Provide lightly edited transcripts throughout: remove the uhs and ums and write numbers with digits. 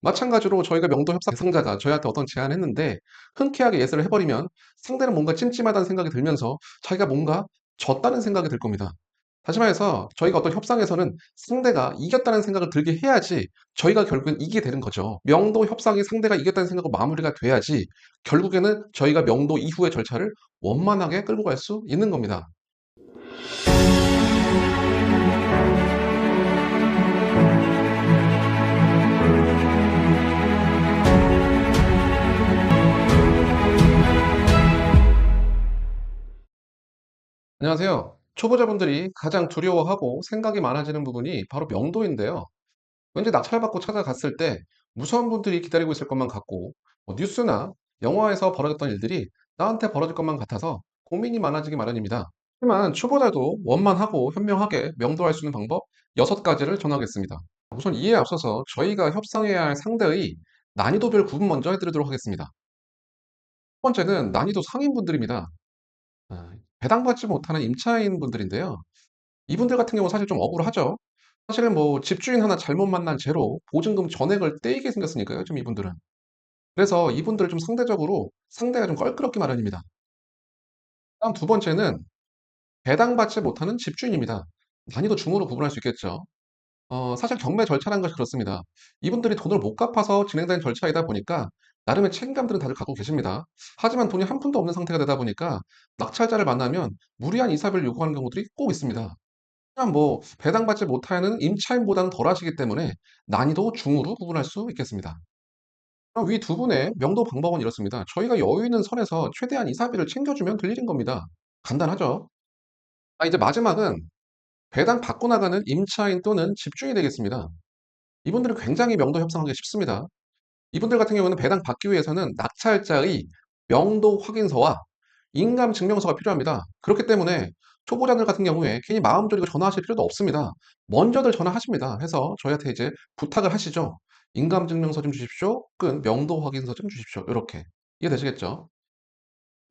마찬가지로 저희가 명도 협상 대상자가 저희한테 어떤 제안을 했는데 흔쾌하게 예스를 해버리면 상대는 뭔가 찜찜하다는 생각이 들면서 자기가 뭔가 졌다는 생각이 들 겁니다. 다시 말해서 저희가 어떤 협상에서는 상대가 이겼다는 생각을 들게 해야지 저희가 결국엔 이기게 되는 거죠. 명도 협상이 상대가 이겼다는 생각으로 마무리가 돼야지 결국에는 저희가 명도 이후의 절차를 원만하게 끌고 갈 수 있는 겁니다. 안녕하세요. 초보자분들이 가장 두려워하고 생각이 많아지는 부분이 바로 명도인데요. 왠지 낙찰받고 찾아갔을 때 무서운 분들이 기다리고 있을 것만 같고 뉴스나 영화에서 벌어졌던 일들이 나한테 벌어질 것만 같아서 고민이 많아지기 마련입니다. 하지만 초보자도 원만하고 현명하게 명도할 수 있는 방법 6가지를 전하겠습니다. 우선 이에 앞서서 저희가 협상해야 할 상대의 난이도별 구분 먼저 해드리도록 하겠습니다. 첫 번째는 난이도 상인분들입니다. 배당받지 못하는 임차인 분들인데요. 이분들 같은 경우는 사실 좀 억울하죠. 사실은 뭐 집주인 하나 잘못 만난 죄로 보증금 전액을 떼이게 생겼으니까요, 좀 이분들은. 그래서 이분들을 좀 상대적으로 상대가 좀 껄끄럽기 마련입니다. 다음 두 번째는 배당받지 못하는 집주인입니다. 난이도 중으로 구분할 수 있겠죠. 사실 경매 절차라는 것이 그렇습니다. 이분들이 돈을 못 갚아서 진행된 절차이다 보니까 나름의 책임감들은 다들 갖고 계십니다. 하지만 돈이 한 푼도 없는 상태가 되다 보니까 낙찰자를 만나면 무리한 이사비를 요구하는 경우들이 꼭 있습니다. 그냥 뭐 배당받지 못하는 임차인보다는 덜하시기 때문에 난이도 중으로 구분할 수 있겠습니다. 그럼 위 두 분의 명도 방법은 이렇습니다. 저희가 여유 있는 선에서 최대한 이사비를 챙겨주면 될 일인 겁니다. 간단하죠? 이제 마지막은 배당 받고 나가는 임차인 또는 집주인이 되겠습니다. 이분들은 굉장히 명도 협상하기 쉽습니다. 이분들 같은 경우는 배당 받기 위해서는 낙찰자의 명도 확인서와 인감 증명서가 필요합니다. 그렇기 때문에 초보자들 같은 경우에 괜히 마음 졸이고 전화하실 필요도 없습니다. 먼저들 전화하십니다. 해서 저희한테 이제 부탁을 하시죠. 인감 증명서 좀 주십시오. 혹은 명도 확인서 좀 주십시오. 이렇게 이해되시겠죠?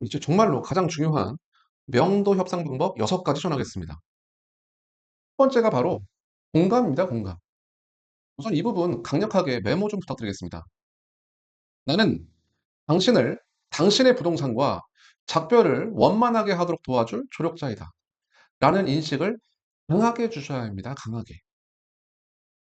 이제 정말로 가장 중요한 명도 협상 방법 6가지 전하겠습니다. 첫 번째가 바로 공감입니다. 공감. 우선 이 부분 강력하게 메모 좀 부탁드리겠습니다. 나는 당신을 당신의 부동산과 작별을 원만하게 하도록 도와줄 조력자이다. 라는 인식을 강하게 주셔야 합니다. 강하게.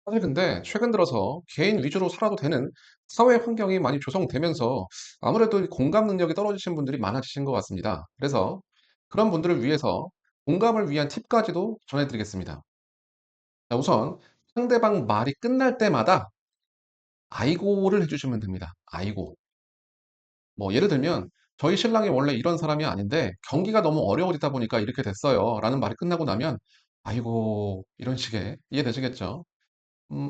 사실 근데 최근 들어서 개인 위주로 살아도 되는 사회 환경이 많이 조성되면서 아무래도 이 공감 능력이 떨어지신 분들이 많아지신 것 같습니다. 그래서 그런 분들을 위해서 공감을 위한 팁까지도 전해드리겠습니다. 자, 우선 상대방 말이 끝날 때마다 아이고를 해주시면 됩니다. 아이고. 뭐 예를 들면 "저희 신랑이 원래 이런 사람이 아닌데 경기가 너무 어려워지다 보니까 이렇게 됐어요." 라는 말이 끝나고 나면 "아이고." 이런 식의 이해되시겠죠?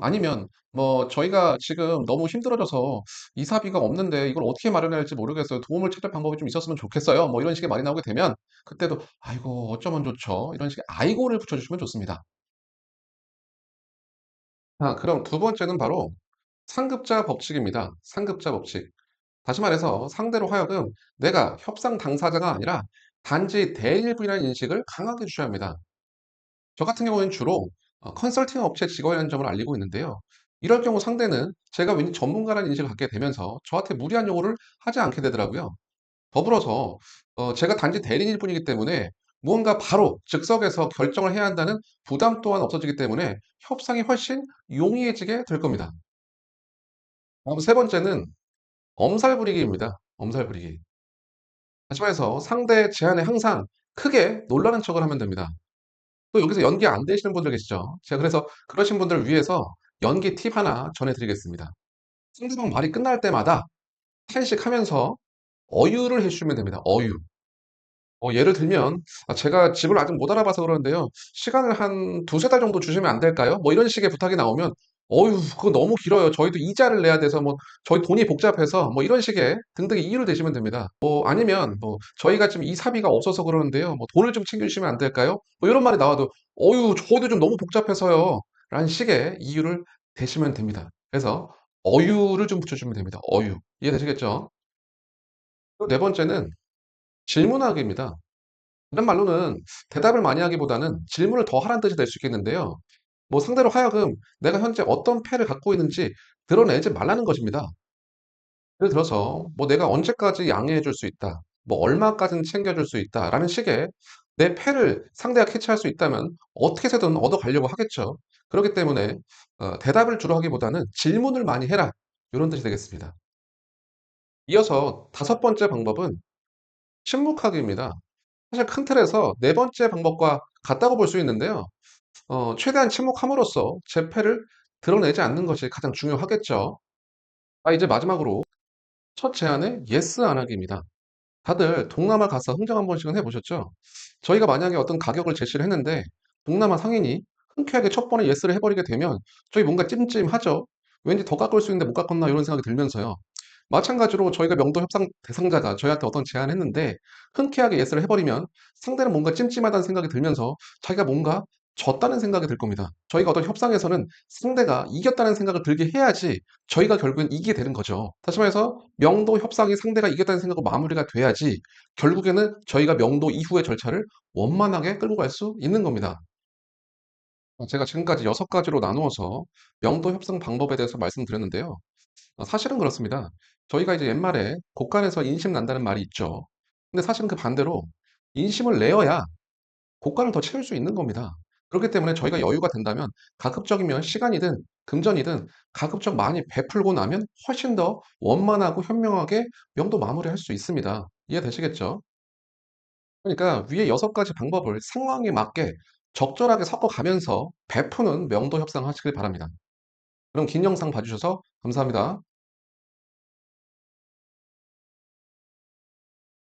아니면 뭐 "저희가 지금 너무 힘들어져서 이사비가 없는데 이걸 어떻게 마련해야 할지 모르겠어요. 도움을 찾을 방법이 좀 있었으면 좋겠어요." 뭐 이런 식의 말이 나오게 되면 그때도 "아이고 어쩌면 좋죠." 이런 식의 아이고를 붙여 주시면 좋습니다. 자, 그럼 두 번째는 바로 상급자 법칙입니다. 상급자 법칙. 다시 말해서 상대로 하여금 내가 협상 당사자가 아니라 단지 대리인분이라는 인식을 강하게 주셔야 합니다. 저 같은 경우에는 주로 컨설팅 업체 직원이라는 점을 알리고 있는데요. 이럴 경우 상대는 제가 왠지 전문가라는 인식을 갖게 되면서 저한테 무리한 요구를 하지 않게 되더라고요. 더불어서 제가 단지 대리인일 뿐이기 때문에 무언가 바로 즉석에서 결정을 해야 한다는 부담 또한 없어지기 때문에 협상이 훨씬 용이해지게 될 겁니다. 다음 세 번째는 엄살 부리기입니다. 엄살 부리기. 다시 말해서 상대의 제안에 항상 크게 놀라는 척을 하면 됩니다. 또 여기서 연기 안 되시는 분들 계시죠? 제가 그래서 그러신 분들을 위해서 연기 팁 하나 전해 드리겠습니다. 상대방 말이 끝날 때마다 탄식하면서 어유를 해 주시면 됩니다. 어유. 예를 들면 제가 집을 아직 못 알아봐서 그러는데요. 시간을 한 두세 달 정도 주시면 안 될까요?" 뭐 이런 식의 부탁이 나오면 "어유 그거 너무 길어요. 저희도 이자를 내야 돼서 뭐 저희 돈이 복잡해서." 뭐 이런 식의 등등의 이유를 대시면 됩니다. 아니면 뭐 "저희가 지금 이사비가 없어서 그러는데요. 뭐 돈을 좀 챙겨 주시면 안 될까요?" 뭐 이런 말이 나와도 "어유 저희도 좀 너무 복잡해서요." 라는 식의 이유를 대시면 됩니다. 그래서 어유를 좀 붙여 주면 됩니다. 어유. 이해되시겠죠? 또 네 번째는 질문하기입니다. 다른 말로는 대답을 많이 하기보다는 질문을 더 하라는 뜻이 될 수 있겠는데요. 뭐 상대로 하여금 내가 현재 어떤 패를 갖고 있는지 드러내지 말라는 것입니다. 예를 들어서 뭐 "내가 언제까지 양해해 줄 수 있다. 뭐 얼마까지는 챙겨 줄 수 있다."라는 식의 내 패를 상대가 캐치할 수 있다면 어떻게 해서든 얻어가려고 하겠죠. 그렇기 때문에 대답을 주로 하기보다는 "질문을 많이 해라." 요런 뜻이 되겠습니다. 이어서 다섯 번째 방법은 침묵하기입니다. 사실 큰 틀에서 네 번째 방법과 같다고 볼 수 있는데요. 최대한 침묵함으로써 제 패를 드러내지 않는 것이 가장 중요하겠죠. 이제 마지막으로 첫 제안에 예스 안 하기입니다. 다들 동남아 가서 흥정 한 번씩은 해 보셨죠? 저희가 만약에 어떤 가격을 제시를 했는데 동남아 상인이 흔쾌하게 첫 번에 예스를 해 버리게 되면 저희 뭔가 찜찜하죠. '왠지 더 깎을 수 있는데 못 깎았나.' 이런 생각이 들면서요. 마찬가지로 저희가 명도 협상 대상자가 저희한테 어떤 제안을 했는데 흔쾌하게 예스를 해 버리면 상대는 뭔가 찜찜하다는 생각이 들면서 자기가 뭔가 졌다는 생각이 들 겁니다. 저희가 어떤 협상에서는 상대가 이겼다는 생각을 들게 해야지 저희가 결국엔 이기게 되는 거죠. 다시 말해서 명도 협상이 상대가 이겼다는 생각으로 마무리가 돼야지 결국에는 저희가 명도 이후의 절차를 원만하게 끌고 갈 수 있는 겁니다. 제가 지금까지 6가지로 나누어서 명도 협상 방법에 대해서 말씀드렸는데요. 사실은 그렇습니다. 저희가 이제 옛말에 "곳간에서 인심 난다."는 말이 있죠. 근데 사실은 그 반대로 인심을 내어야 곳간을 더 채울 수 있는 겁니다. 그렇기 때문에 저희가 여유가 된다면 가급적이면 시간이든 금전이든 가급적 많이 베풀고 나면 훨씬 더 원만하고 현명하게 명도 마무리할 수 있습니다. 이해되시겠죠? 그러니까 위에 6가지 방법을 상황에 맞게 적절하게 섞어가면서 베푸는 명도 협상을 하시길 바랍니다. 그럼 긴 영상 봐주셔서 감사합니다.